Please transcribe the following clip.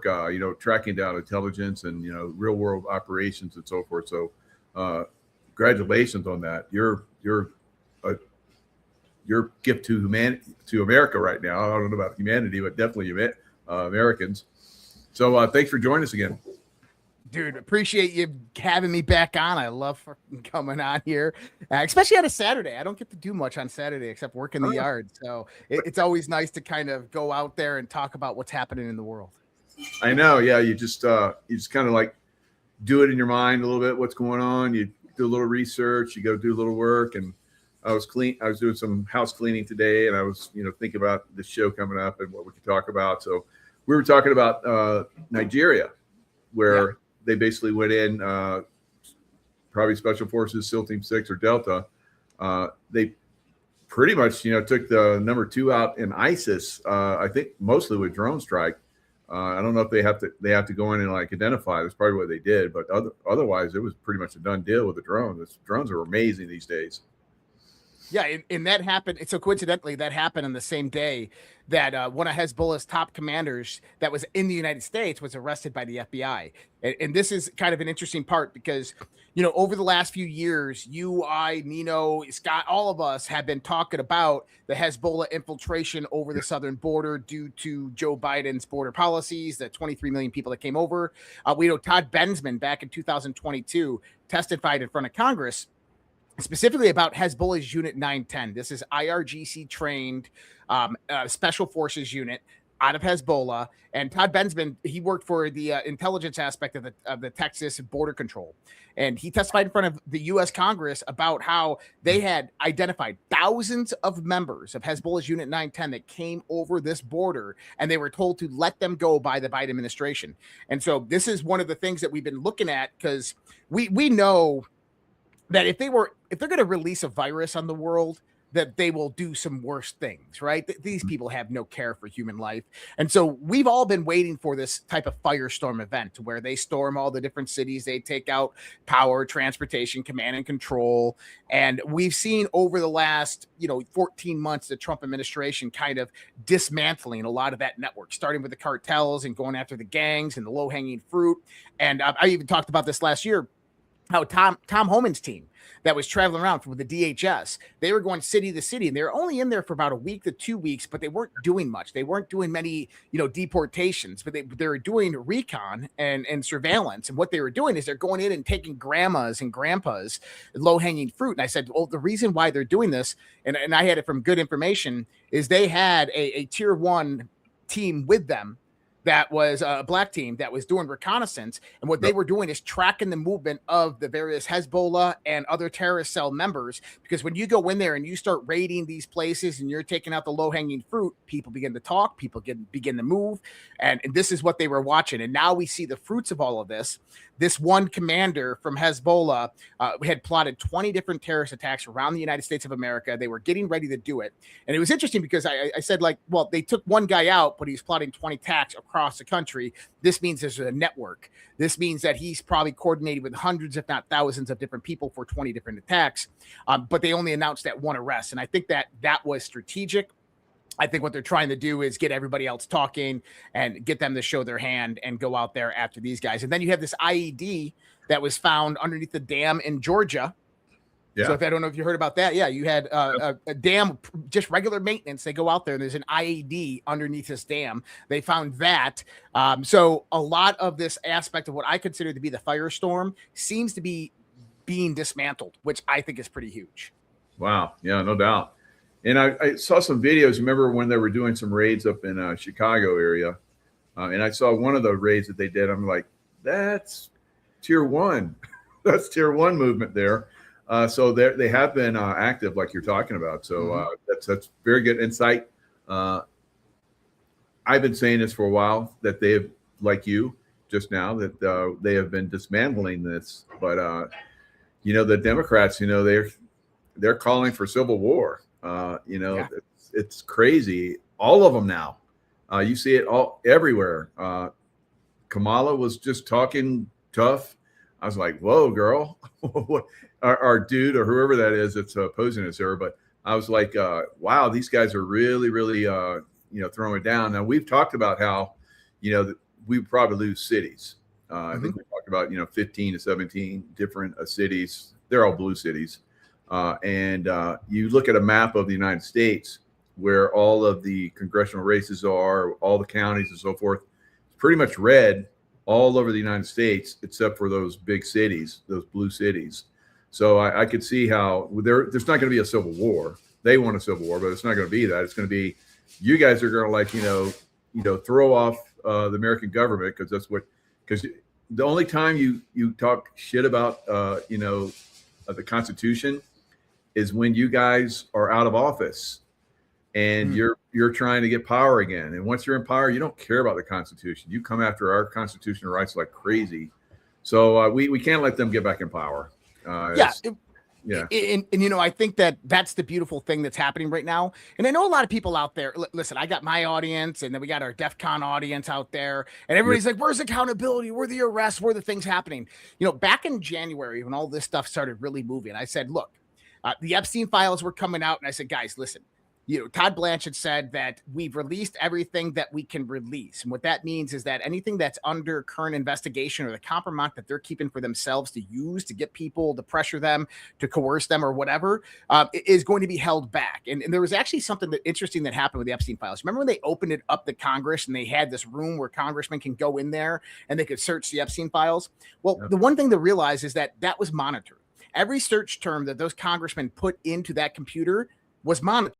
work, tracking down intelligence and, real world operations and so forth. So, congratulations on that. Uh, your gift to to America right now. I don't know about humanity, but definitely Americans. So thanks for joining us again. Dude, appreciate you having me back on. I love coming on here, especially on a Saturday. I don't get to do much on Saturday except work in the yard. So it's always nice to kind of go out there and talk about what's happening in the world. I know. Yeah. You just kind of like do it in your mind a little bit. What's going on? You do a little research, you go do a little work. And I was doing some house cleaning today, and I was, thinking about the show coming up and what we could talk about. So we were talking about Nigeria, where they basically went in, probably Special Forces, SEAL Team 6 or Delta. They pretty much, took the number 2 out in ISIS. I think mostly with drone strike. I don't know if they have to go in and like identify. That's probably what they did, but otherwise it was pretty much a done deal with the drones. The drones are amazing these days. Yeah, and that happened. So coincidentally, that happened on the same day that one of Hezbollah's top commanders that was in the United States was arrested by the FBI. And this is kind of an interesting part because, over the last few years, you, I, Nino, Scott, all of us have been talking about the Hezbollah infiltration over the southern border due to Joe Biden's border policies, the 23 million people that came over. We know Todd Bensman back in 2022 testified in front of Congress specifically about Hezbollah's Unit 910. This is IRGC trained special forces unit out of Hezbollah. And Todd Bensman, he worked for the intelligence aspect of the Texas border control. And he testified in front of the U.S. Congress about how they had identified thousands of members of Hezbollah's Unit 910 that came over this border, and they were told to let them go by the Biden administration. And so this is one of the things that we've been looking at, because we know that if they're going to release a virus on the world, that they will do some worse things, right? These people have no care for human life. And so we've all been waiting for this type of firestorm event where they storm all the different cities, they take out power, transportation, command and control. And we've seen over the last, 14 months, the Trump administration kind of dismantling a lot of that network, starting with the cartels and going after the gangs and the low-hanging fruit. And I even talked about this last year, how Tom Homan's team that was traveling around with the DHS, they were going city to city, and they were only in there for about a week to 2 weeks, but they weren't doing much. They weren't doing many, deportations, but they were doing recon and surveillance. And what they were doing is they're going in and taking grandmas and grandpas, low-hanging fruit. And I said, well, the reason why they're doing this, and I had it from good information, is they had a tier 1 team with them that was a black team that was doing reconnaissance. And what they were doing is tracking the movement of the various Hezbollah and other terrorist cell members. Because when you go in there and you start raiding these places and you're taking out the low-hanging fruit, people begin to talk, people begin to move. And this is what they were watching. And now we see the fruits of all of this. This one commander from Hezbollah had plotted 20 different terrorist attacks around the United States of America. They were getting ready to do it. And it was interesting because I said, they took one guy out, but he's plotting 20 attacks across the country. This means there's a network. This means that he's probably coordinated with hundreds, if not thousands, of different people for 20 different attacks. But they only announced that one arrest. And I think that was strategic. I think what they're trying to do is get everybody else talking and get them to show their hand and go out there after these guys. And then you have this IED that was found underneath the dam in Georgia. Yeah. So if I don't know if you heard about that, you had a dam, just regular maintenance. They go out there and there's an IED underneath this dam. They found that. So a lot of this aspect of what I consider to be the firestorm seems to be being dismantled, which I think is pretty huge. Wow. Yeah, no doubt. And I saw some videos. Remember when they were doing some raids up in Chicago area, and I saw one of the raids that they did. I'm like, that's tier 1. That's tier 1 movement there. So they have been active, like you're talking about. So that's very good insight. I've been saying this for a while, that they have, like you just now, that they have been dismantling this. But the Democrats, they're calling for civil war. It's crazy. All of them now. You see it all everywhere. Kamala was just talking tough. I was like, whoa, girl. our dude or whoever that is that's opposing us there. But I was like, wow, these guys are really, really, throwing it down. Now, we've talked about how, we probably lose cities. I think we talked about 15 to 17 different cities. They're all blue cities, and you look at a map of the United States where all of the congressional races are, all the counties and so forth. It's pretty much red all over the United States except for those big cities, those blue cities. So I could see how there's not going to be a civil war. They want a civil war, but it's not going to be that. It's going to be you guys are going to throw off the American government because the only time you talk shit about the Constitution is when you guys are out of office and you're trying to get power again. And once you're in power, you don't care about the Constitution. You come after our constitutional rights like crazy. So we can't let them get back in power. Yeah. And I think that's the beautiful thing that's happening right now. And I know a lot of people out there, listen, I got my audience and then we got our DEF CON audience out there and everybody's like, where's accountability? Where are the arrests? Where are the things happening? Back in January, when all this stuff started really moving, I said, look, the Epstein files were coming out. And I said, guys, listen, Todd Blanchett said that we've released everything that we can release. And what that means is that anything that's under current investigation or the compromise that they're keeping for themselves to use to get people, to pressure them, to coerce them or whatever, is going to be held back. And there was actually something interesting that happened with the Epstein files. Remember when they opened it up to Congress and they had this room where congressmen can go in there and they could search the Epstein files? Well, The one thing to realize is that was monitored. Every search term that those congressmen put into that computer was monitored.